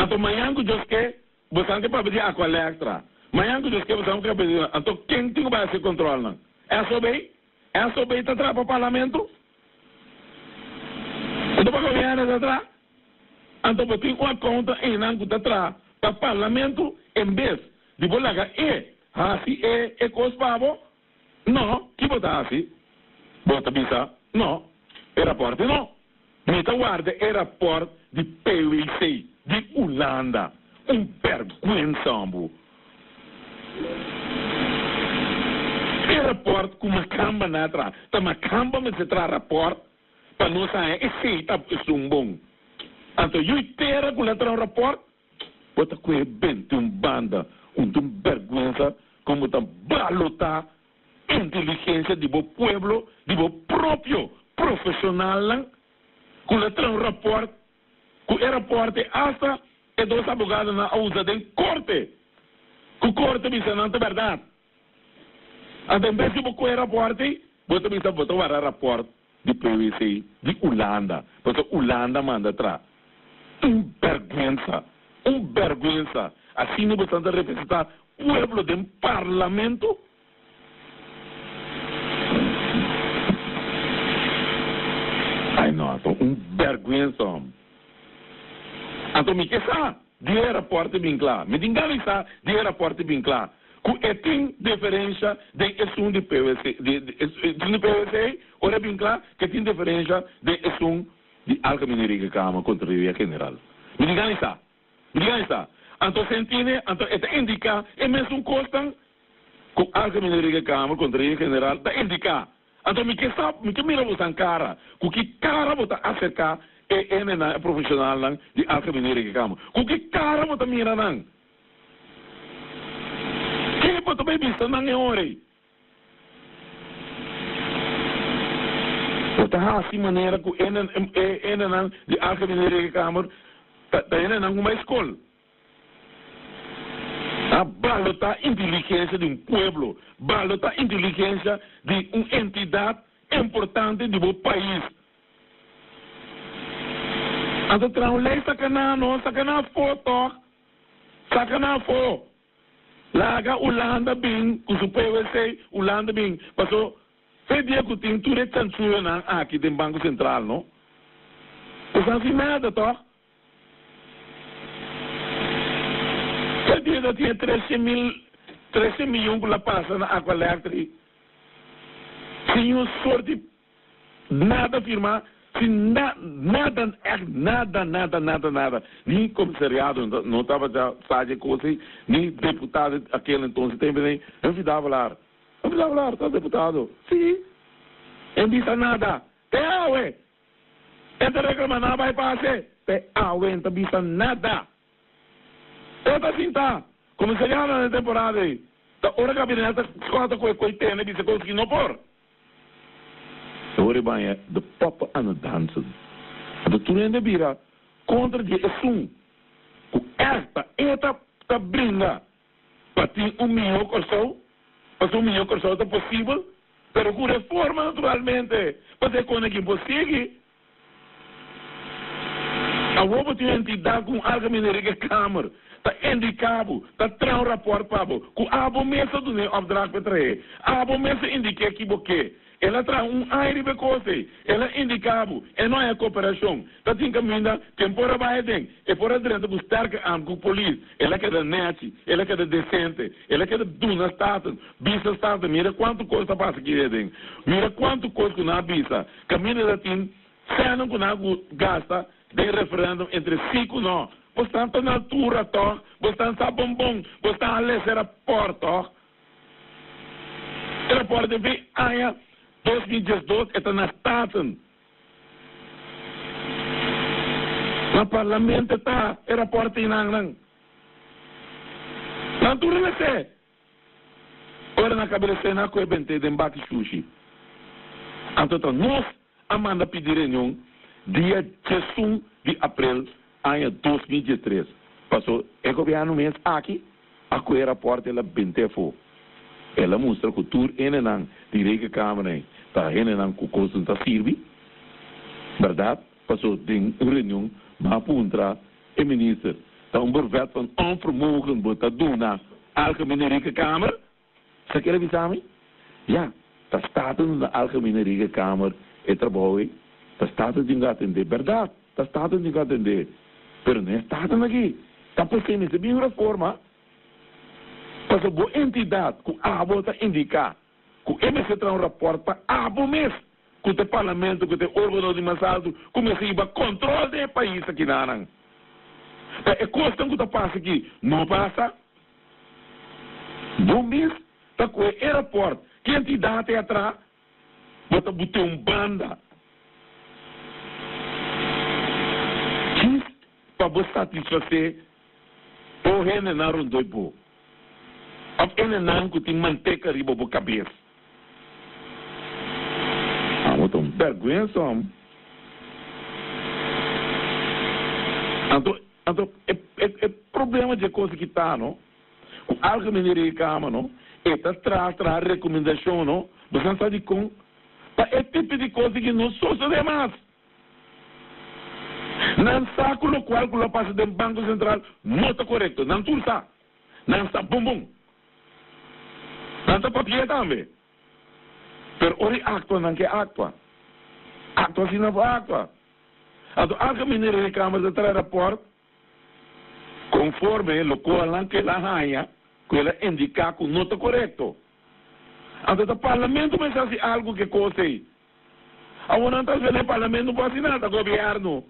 Então, amanhã que eu quero, você não quer pedir a qual extra. Amanhã que eu quero, você não quer pedir. Então, quem tem que fazer controle? Não? É só bem? É só bem está para o parlamento? Então, para o governo está atrás? Então, você tem uma conta em que está atrás para o parlamento, em vez de bolar assim é cospavo? Não, que botar assim? Bota bisa? Não. Aeroporto não. Meta guarda aeroporto de PwC, de Holanda. Vergonha, ambo. Aeroporto com uma camba na atrás. Tá uma camba, mas se traz rapport, para não sair, esse tá bom. Então, eu inteira com a traz rapport, bota com o bento, banda, vergonha, como tá balutar inteligência de bo pueblo, de bo próprio profissional, com a traz rapport, com o aeroporto hasta e dois abogados na usa de corte. Com o corte, bisa, não é verdade. Então, em vez de com o aeroporto, você bisa botar o rapport de PwC, de Holanda. Porque Holanda manda atrás. Vergonha. Assim não você representar o pueblo do parlamento. Ai, não, vergonha. Então, me quer de aeroporto bem claro. Me engano está de aeroporto bem claro. Que tem diferença de assunto de PwC, de PwC, ora bem claro que tem diferença de assunto de Alta Mineria Câmara contra a Ria General. Me engano está. Então, se entende, então, indica, é mesmo custa com Alta Mineria Câmara contra a Ria General, está indicar. Então, me que mira você cara, com que cara você acercar é profissional de Alta Mineria Câmara. Com que cara você mira não? Que você vai visto não é hora? Você assim maneira que de Alta Mineria Câmara está não uma escola. A balota inteligência de pueblo, balota inteligência de uma entidade importante do país. Então, translei sacana foto. Laga Holanda bem, com o PwC, Holanda bem. Passou, fez dia que tem tudo censura aqui no Banco Central, não? Não sabe nada, tá? Fez dia que tinha 13 milhões que lá passa na água elétrica. Sem sorte, nada firmar. Nada. Nem comissariado não estava já fazendo coisa, nem deputado aquele então também. Eu me dava lá, tá deputado? Sim. Não disse nada. Tem aue. Esta reclama não vai passar. Tem aue, não disse nada. Eu tá assim, tá. Comissariado na temporada aí. Da hora que a gabinete conta com o coiteno, disse coisa que não por. Hoor de poppen aan het dansen. De toen in de bira, contra de assunto. Esta brinda, para ter melhor corso, para melhor corso é possível, mas com reforma naturalmente, para ter coisa que impossível. A roupa tem entidade com a Mineria Câmara, está indicado, está traz rapport para com a mesa do opdracht para trazer. A mesa indica que porque ela traz aire de coisa, ela indicava, e não é cooperação. Tá tem caminho, temporada vai tem, e por dentro buscar que com a polícia, ela quer net, ela quer decente, ela quer duna status, bisa status, mira quanto coisa passa aqui dentro, mira quanto coisa que na bisa, caminho da tem, cena que na gasta, de referendo entre 5 não, portanto na altura tó, portanto tá bombom, portanto a lesser a porta, ela pode ver, 2012 está na staten. Na parlamento está, era porta inang. Na altura não sei. Ora na cabeça na coisa bem de embate sushi. Então nós amanda pedir reunião dia 16 de abril ano 2013. Passou o governo mês aqui, a coisa porta ela bem fo. Ela mostra que tudo é não dirige a câmera, tá não que coisa não serve, verdade? Passou tem reunião, mas aponta o ministro, tá brevet van onvermogen botar dona algemene rekenkamer. Você quer avisar-me? Ja, dat staat in de algemene rekenkamer het trabalho, dat staat in de atender, verdade? Dat staat in de atender, pero não staat aqui. Tá pensando em bem reforma. Para boa entidade que a volta indicar que o MC traz rapport para a mês que o parlamento, que o órgão de mais alto comece a controle do país aqui na Anang. É coisa que passa aqui, não passa. Bom mês, tá com o aeroporto, que entidade é atrás, bota botar banda. Diz para você satisfazer o rene na rondoi bo. Of ene nang que tem manteca riba bo cabeça. Wat een vergonha som. Então, é problema de coisa que está, não? O algemene recama, não? Eta traz recomendação, não? Você não sabe como. É tipo de coisa que não sou demais. Não sabe o qual que passa do Banco Central não está correto. Não tudo está. Não está bom. Não está papel também. Pero ori actua não que actua. Actua se não vai actua. Então, algemene recama de traz rapport conforme o qual que ela ganha, que ela indica que não está correto. Então, o parlamento vai fazer algo que coisa aí. Agora, não está vendo o parlamento não pode nada, o governo.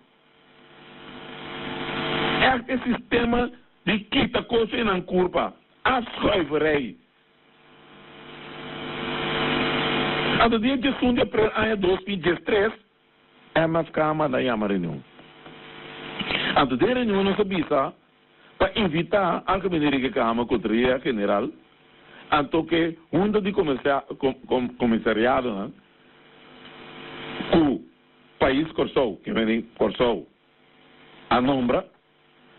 É esse sistema de quita coisa em curva. As coiverei. Então, dia 1 de abril de 2013, é mais calma da reunião. Então, de reunião não sabia para invitar a Algemene Recama Contaria General, então que junta de comissariado, que o país Corsou, que vem Corsou, a nombra,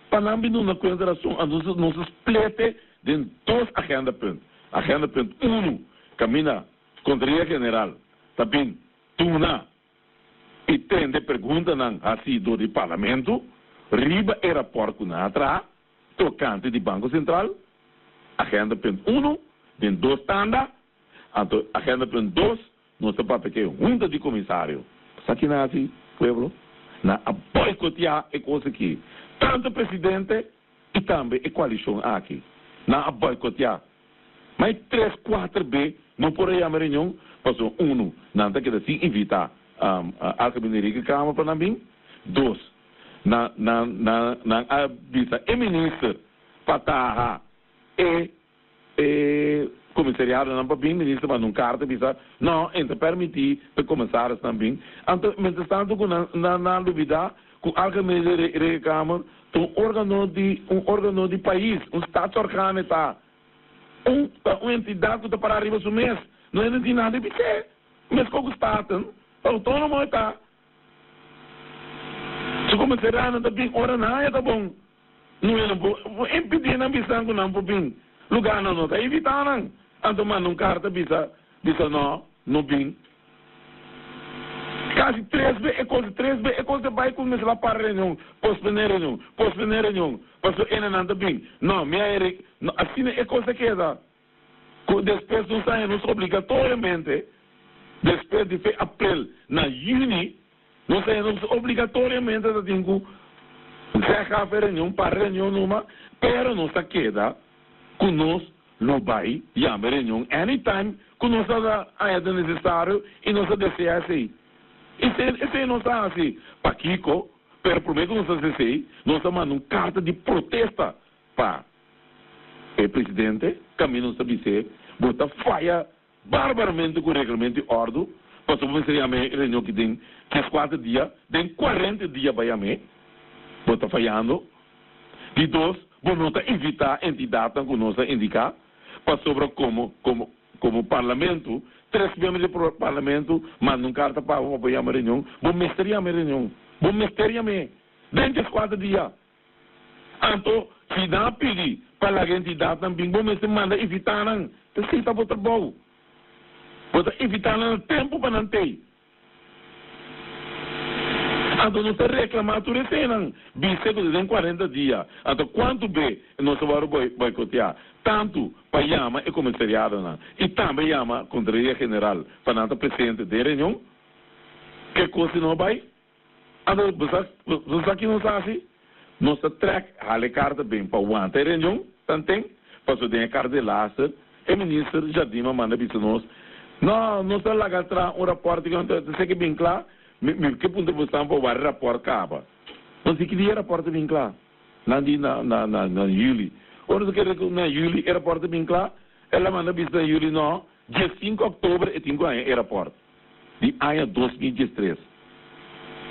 para não vir numa consideração, a nos explete de duas agendas. Agenda 1, caminha Contaria General, também tuna, e tem de pergunta assim do parlamento, riba era porco na atrás, tocante de Banco Central, agenda 1, de 2 tanda, agenda 2, nosso papel que é junta de comissário. Aqui na assim, pueblo, na boicotear é coisa aqui. Tanto o presidente e também a coalição aqui. Na boicotear. Mas 3, 4B, não por aí a reunião, passou 1, não tem que assim invitar a Algemene Recama para mim, 2, na avisa e ministro para e comissariado não para bem ministro para não carta avisa não entre permitir para começar também então mas tanto na dúvida com Algemene Recama um órgão de país estado orgânico está uma entidade que está para arriba do mês não é de nada de ser mas como está autônomo está se começar a também ora não é tá bom não é bom impedir na missão que não bem lugar não está evitar não então manda carta bisa não bem quase 3B é coisa vai começar a para reunião pós-reunião passou ainda não está bem não assim é coisa que é da com despesas não saem obrigatoriamente Depois de abril, na junho, nós temos obrigatoriamente a ter a reunião para reunião numa, pero nós queda com nós não vai chamar reunião anytime, com nós é necessário e nós deseja assim. Esse não está assim. Para Kiko, pero primeiro que nós deseja, nós mandamos uma carta de protesta para o presidente, caminho não sabe se, bota falha barbaramente com o regulamento de ordem, para subir a reunião que tem 4 dias, tem 40 dias para a mim, bota falhando. De dois, vamos evitar a entidade que nós indicar, para sobre como parlamento, 3 membros do parlamento mandam carta para apoiar a reunião, vamos meter a reunião, vamos meter a mim, dentro de 4 dias. Então, se dá pedir para a entidade também, vamos mandar evitar, não, se está para bom. Vamos evitar o tempo para não ter. Então, nós reclamamos tudo isso, não. Bisseco tem 40 dias. Então, quanto bem nós vamos boicotear? Tanto para chamar o comissariado, não. E também chamar a Contraria General, para não estar presente da reunião. Que coisa não vai? Então, você aqui não sabe assim? Nós track a carta bem para o ante reunião, também, para o a carta de laço, o ministro já disse, manda para nós. Não, não está lá atrás um raporte que não sei que bem claro, que ponto você está para o raporte acaba. Não sei que dia raporte bem claro. Na Juli. Onde você quer que na Juli o raporte bem claro? Ela manda para na Juli, não. Dia 5 de outubro e 5 anos o raporte. De ano 2013.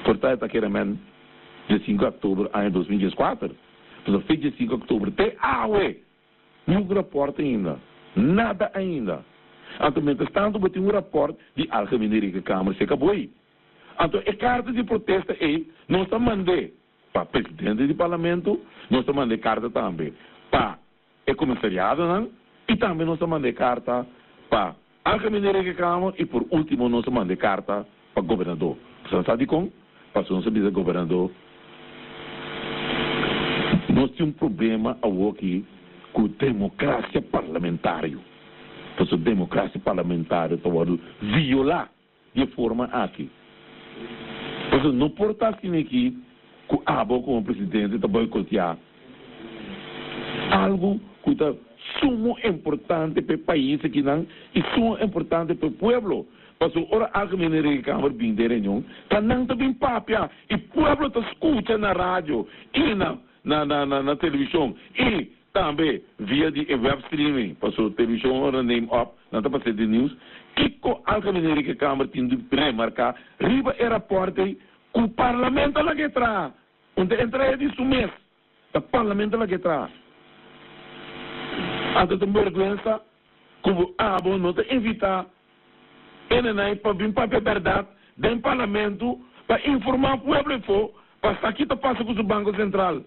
Portanto, está querendo dia 5 de outubro, ano 2014. Então, fez dia 5 de outubro, até não raporte ainda. Nada ainda. Então, mientras tanto, vai ter um raporte de Algemene Câmara, se acabou aí. Então, a carta de protesta é, nós estamos mandando para o presidente do parlamento, nós estamos mandando carta também para o comissariado, não? E também nós estamos mandando carta para a Algemene Câmara e, por último, nós estamos mandando carta para o governador. Você sabe como? Para o nosso governador. Nós temos um problema aqui com a democracia parlamentar. Então, a democracia parlamentar está violar de forma aqui. Então, não pode assim aqui, que como presidente, está boicotear algo que está sumo importante para o país aqui, não, e sumo importante para o povo. Porque ora algo que Câmara bem de reunião, está não bem papia, e o povo está escutando na rádio e na televisão, e também via de web streaming, passou televisão, ora name up, não está passando de news, que a Câmara tem de remarcar, riba era porta, que o parlamento lá que traz, onde entra disso mês, o parlamento lá que traz. Então, tem vergonha, como bom, não te evitar, para vir para a verdade, dentro do parlamento, para informar o povo, para estar aqui, passa com o Banco Central.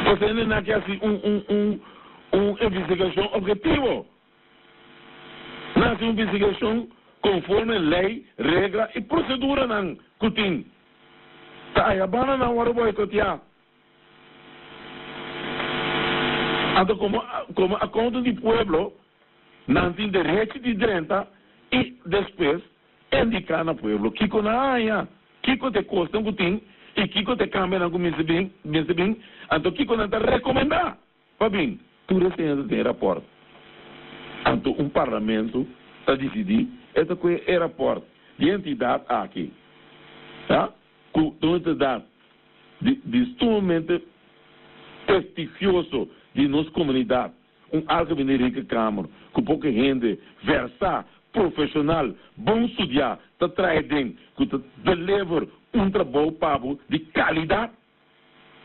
Você ainda quer assim uma investigação objetiva. Não é uma investigação conforme lei, regra e procedura não cutim. Tá aí a bana não hora boicotear. Então como a conta do povo não tem direito de direita e depois indicar no povo que com a área, que te custa cutim. E Kiko te cambia na comissão bem, então Kiko não te recomendar, para bem, tudo tem rapport. Então um parlamento está decidindo, essa coisa é rapport de entidade aqui, tá? Com uma entidade de extremamente prestigioso de nossa comunidade, Algemene Câmara, com pouca gente, versar, profissional, bom estudar, está trazendo, que deliver um trabalho pago de qualidade.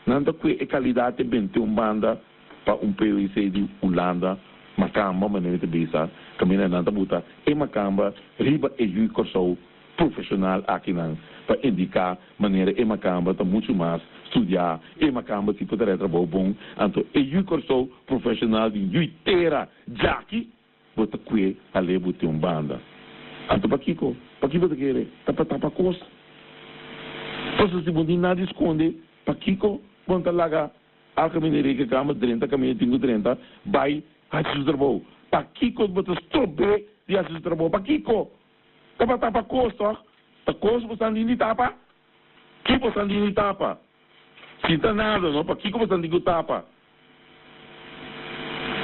Não é qualidade de bem ter uma banda para um PIC de Holanda, Macamba, maneira de pensar, caminhar na buta, e Macamba, riba e o curso profissional aqui não, para indicar maneira e Macamba está muito mais estudar, e Macamba tipo de trabalho bom, então e o curso profissional de inteira já aqui, bota que a lei botar uma banda. Então para que você quer? Para coisa. Então se você nada esconde, para que quando larga a Algemene Câmara 30, caminho 30, vai a seu trabalho. para Kiko botar strobe de assistir trabalho para Kiko. Tapa custo, tá custo você não tapa. Que você não tapa. Se tá nada, não para Kiko você não tapa.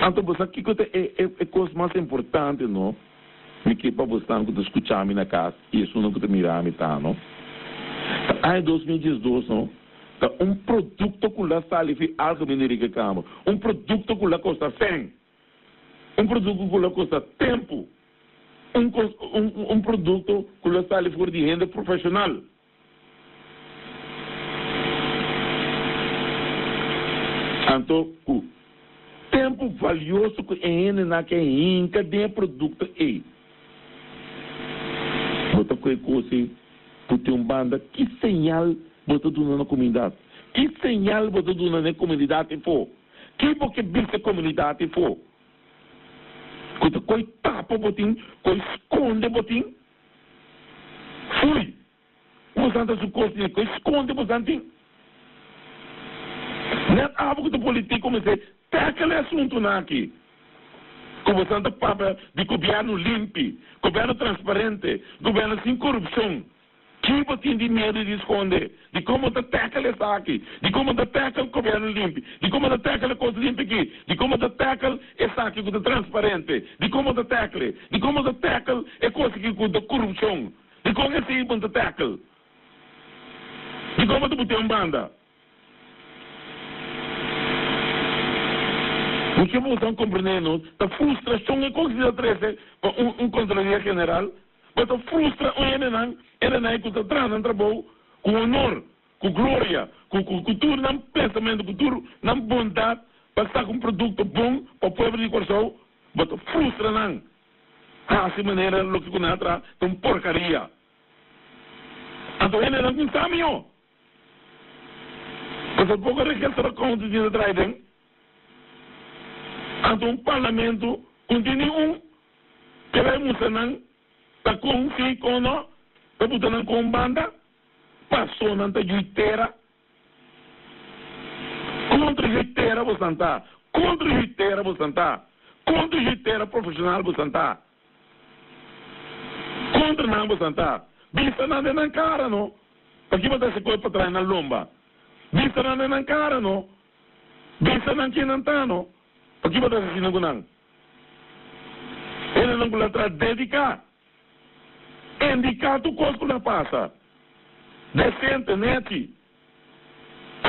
Então você Kiko é coisa mais importante, não? Me que para você não escutar me na casa e isso não que mirar me tá, não? Aí 2012, não? Produto que lá sai de algemene rica cama. Produto que lá custa 100. Produto que lá custa tempo. Produto que lá sai for de renda profissional. Então, o tempo valioso que é naquele inca de produto é. Bota qualquer coisa, porque banda, que señal bota dando na comunidade? Que señal bota dando na comunidade for? Que porque vista comunidade for? Quando coi tapa botim, coi esconde botim. Fui. Você anda su coisa, coi esconde botim. Net abo que político comecei, tá aquele assunto aqui. Como você anda para de governo limpo, governo transparente, governo sem corrupção. Que você tem medo de esconder? De como você tackle essa aqui? De como você tackle o governo limpo? De como você tackle a coisa limpa aqui? De como você tackle essa aqui que é transparente? De como você tackle? De como você tackle a coisa que é corrupção? De como você tackle? De como você botar uma banda? O que você não compreende, a frustração é considerada 13 para controlaria general, mas a frustração é que você traz no trabalho com honor, com glória, com cultura, com pensamento, com bondade, para estar com um produto bom para o povo de coração, mas a frustra não. Assim maneira, o que você traz é uma porcaria. Então, ele não tem caminho. Mas a pouco requer conta de trás, então, o parlamento continua que vai mostrar que com fico não, que botar com banda, passou na juiteira, contra juiteira você está, contra juiteira você está, contra juiteira profissional você está, contra não você está, vista nada na cara não, aqui você se coisa para trás na lomba, vista nada na cara não, vista não que não está não. Aqui vai dar sinal ele não pode trazer dedicar, indicar tu coisa que não passa, decente, nete,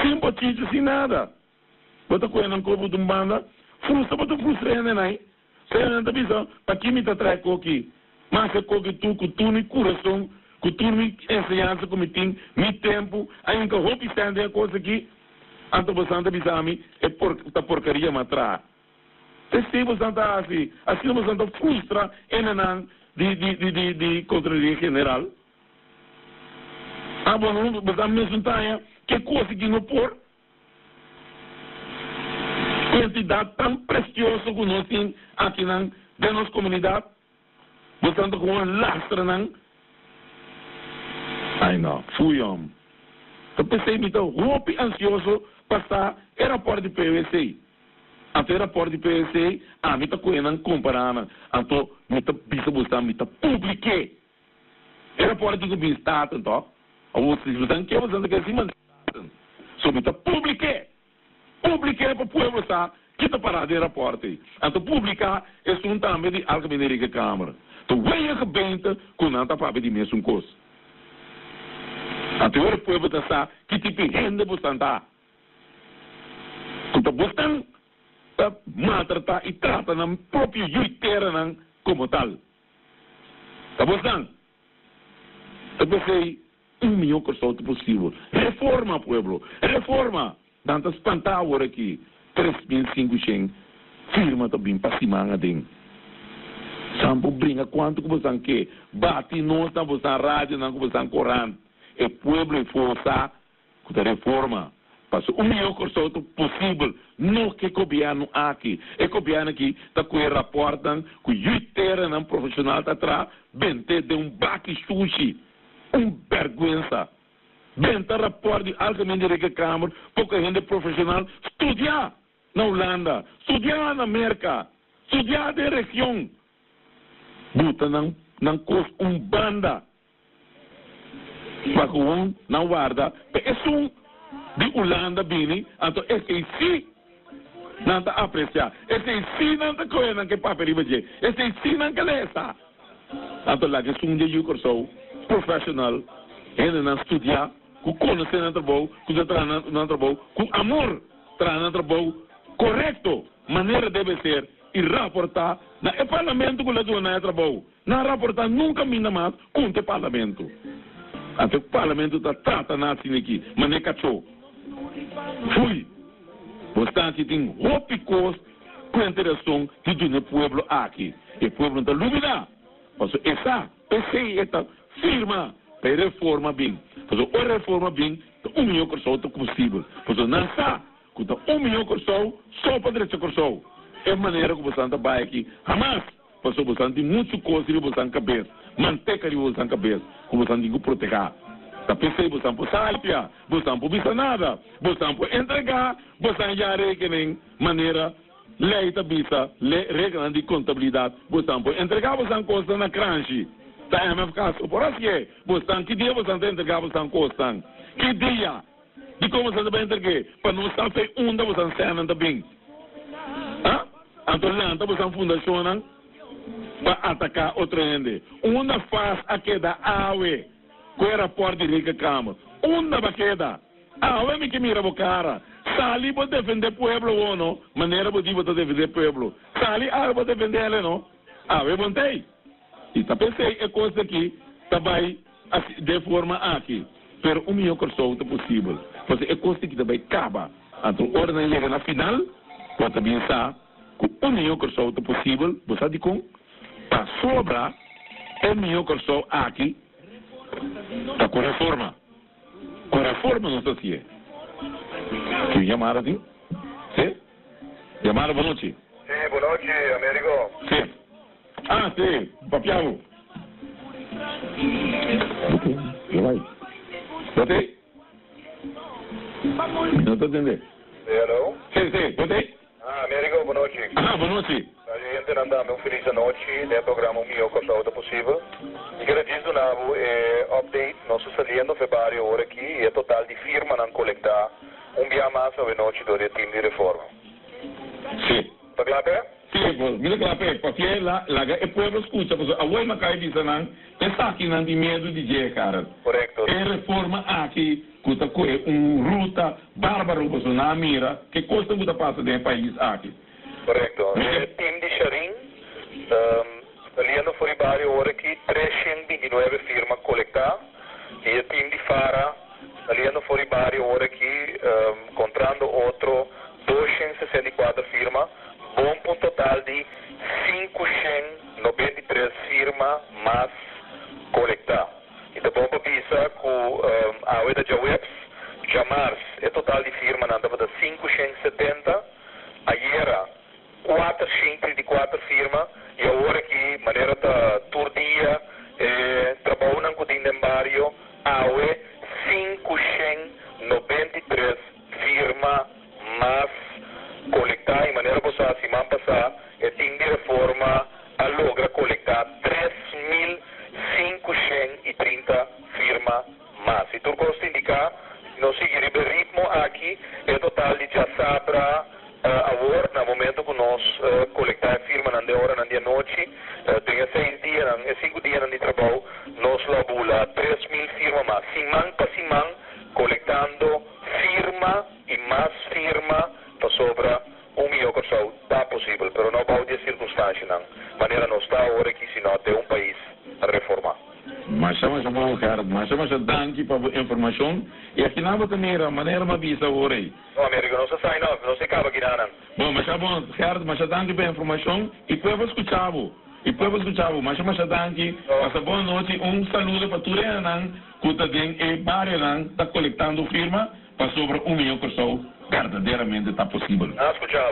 sem botiche, sem nada. Bota coisa no corpo de um banda, bota frustrando, né? Você não está pensando, para que me traz aqui? Mas é coisa que tu me coração, que tu me ensinança, que me tem, me tempo, ainda roupa estende a coisa aqui, então você não está pensando, é porcaria matar. Se você está assim você está frustra de Contraloria General. Bom, você está mencionando que coisa que não por entidade tão preciosa que nós temos aqui na nossa comunidade, você está com uma lastra, não? Ai não, fui homem. Eu pensei que estou roupa ansioso para estar no aeroporto de PVC. Até o aeroporto de PVC, me está correndo comparando, então, me está pensando, me está publiquei. O aeroporto de Estado, então, você está que você está assim, mas só me está publiquei para o povo, que está parado no aeroporto. Então, publicar é um também de algemene Câmara. Então, vem a rebenta, com não está para de mesmo coisa. Então, o povo está que tipo de renda você está. Então, você maltratar e trata na própria juiteira como tal. Está gostando? Eu pensei, melhor coisa possível. Reforma, povo. Reforma. Tantas pantawar aqui. 3.500 firma também para cima dentro. Sampo brinca quanto que você quer. Bate nós, não você rádio, não você corante. E povo e força com a reforma. Para o melhor coisa possível. Não que o governo aqui. O governo aqui está com o rapport, com o juiteira, não profissional, está atrás, bente de um baque sushi. Vergüenza. Bente rapport de algemene Câmara, pouca gente profissional, estudar na Holanda, estudar na América, estudiar de região. Buta não cos banda. Para um não guarda. É um de Holanda bini, então esse sim não está apreciar. Esse sim não está coisa que papel ibaje. Esse sim não que lesa. Então lá que um de curso profissional, ele não estudia, com conhecer no trabalho, com trabalhar no trabalho, com amor trabalhar no trabalho correto, maneira deve ser e rapportar na parlamento com o na trabalho. Não rapportar nunca minha mais com o parlamento. Até o parlamento está tratando assim aqui, mas nem cachorro. Fui. Portanto, tem ópicos com interação de um povo aqui. E o povo está iluminado. Mas essa firma para reforma bem. Mas a reforma bem, milhão de pessoas é possível. Mas não está, com milhão de pessoas, só para direito de pessoas. É a maneira que você vai aqui. Jamais. Mas você tem muitas coisas que você tem cabeça. Manteca que você tem cabeça. Como você tem que proteger. Da PC, você não pode salpia, você não pode ver nada, você não pode entregar, você já requer maneira, lei da visa, regra de contabilidade, você não pode entregar, você não custa na crunch. Da MFK, por assim, você não, que dia você não entregar, você não custa. Que dia? De como você vai entregar? Para não estar feio, onde você não serve também. Então, lá, você não fundaciona para atacar outro ende. Onde faz a queda AUE? Com o aeroporto de Rica Cama. Onde vai quedar? Vem que mira a cara. Sali para defender o povo ou não? Maneira para defender o povo. Sali, para defender ele, não? Eu montei. E tá pensei, é coisa aqui, também, de forma aqui. Pero milhão de pessoas é possível. Porque é coisa que também acaba. Então, a hora de chegar na final, pode pensar que milhão de pessoas é possível, você sabe como? Para sobrar, milhão de pessoas aqui, está com reforma. Com reforma não está assim. Que chamaram assim? Sim? Chamaram boa noite? Sim, boa noite, Américo. Sim. Sim, papiavo. Ok, já vai. Botei? Não estou entendendo. Hello? Sim, botei? Américo, boa noite. Boa noite. A gente anda uma feliz noite, né, programa meu com a possível. E quero dizer update, nós saliendo fevereiro hora aqui, e é total de firma não coletar dia mais a noite do time de reforma. Sim. Está claro? Sim, mira claro, porque lá o povo escuta, porque a oi macai diz não, está aqui não de medo de dizer, cara. Correto. É reforma aqui, custa ruta bárbaro você na mira, que custa muito passa do país aqui. Correto. O time de Charim, aliando foi várias horas aqui, 329 firmas coletar, e o time de Fara, aliando foi várias horas aqui, encontrando outro 264 firmas, bom para um total de 593 firmas mais coletar. Então, vamos avisar que a Ueda de Webs, Jamars, é total de firmas, andava de 570, ayer 434 firmas, e agora que maneira da turdia, trabalham com o Dindembario, a 593 firmas mais coletar, e maneira que a semana passada, tem de reforma, a logra coletar 3.530 firmas mais. E tu gosta de indicar, não seguir o ritmo aqui, é total de já sabra, agora, no momento que nós coletar a firma na hora, na dia noite, tem 6 dias, 5 dias de trabalho, nós labula 3.000 firmas mais. Simão para simão, coletando firma e mais firma para sobra 1 milhão de pessoas. Está possível, mas não vai ter circunstância, não. Maneira não está agora que se não tem um país a reformar. Mas chama bom, cara, mas chama danke para a informação, e aqui na maneira uma visa agora aí. Não, Américo, não se sai não, não se acaba aqui não. Bom, mas bom, Ricardo, mas danke para a informação, e depois escutava. E depois escutava, mas danke, passa boa noite, saludo para tu, Renan, que tem várias, está coletando firma, para sobre 1 milhão de pessoas, verdadeiramente está possível. Não escutava.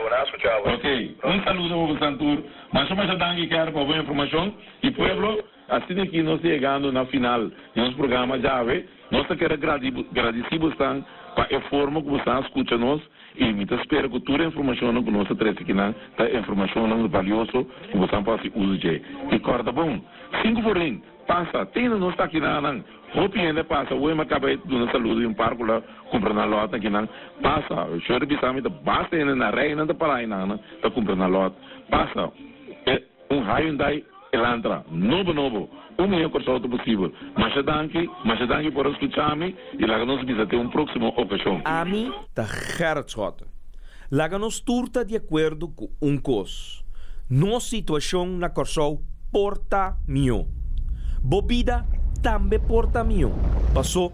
Ok, saludo para o Santur, mas danke, cara, para a boa informação, e pueblo, assim aqui nós chegando na final de nosso programa já nós queremos agradecidos para a forma que você escuta nós e me espero que toda a informação que nós trazemos aqui é informação valiosa que você pode usar. E corda bom, 5 forinhos, passa, tem não está aqui não. Hopi ainda passa, o ema acabei de dar saúde em um parque lá, comprando a lota aqui não. Passa, o senhor bisami da basta ainda na rei, não da para aí não, tá comprando a lota. Passa, Hyundai Elantra, novo, melhor consorte possível. Mas danke por escutar-me e lá nos visite uma próxima ocasião. A mim, tá Gerrit Schotten. Lá nos turta de acordo com coisa. Nossa situação na Corsol porta mio. Bobida também porta mio. Passou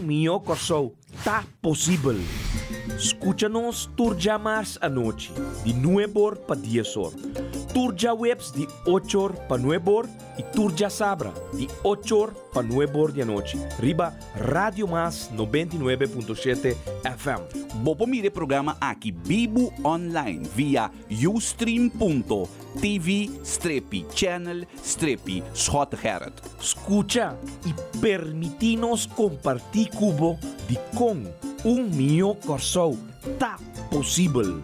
mio Corsol tá possível. Escucha-nos turja mais à noite, de 9 para 10 horas. Turja webs de 8 horas para 9 horas e turja sabra de 8 horas para 9 horas da noite. Riba Radio Mas 99.7 FM. Bopo mire programa aqui Bibo Online via ustream.tv/channel/Schott Gerrit. Escucha e permite-nos compartilhar cubo de com mio Corsol tá possível.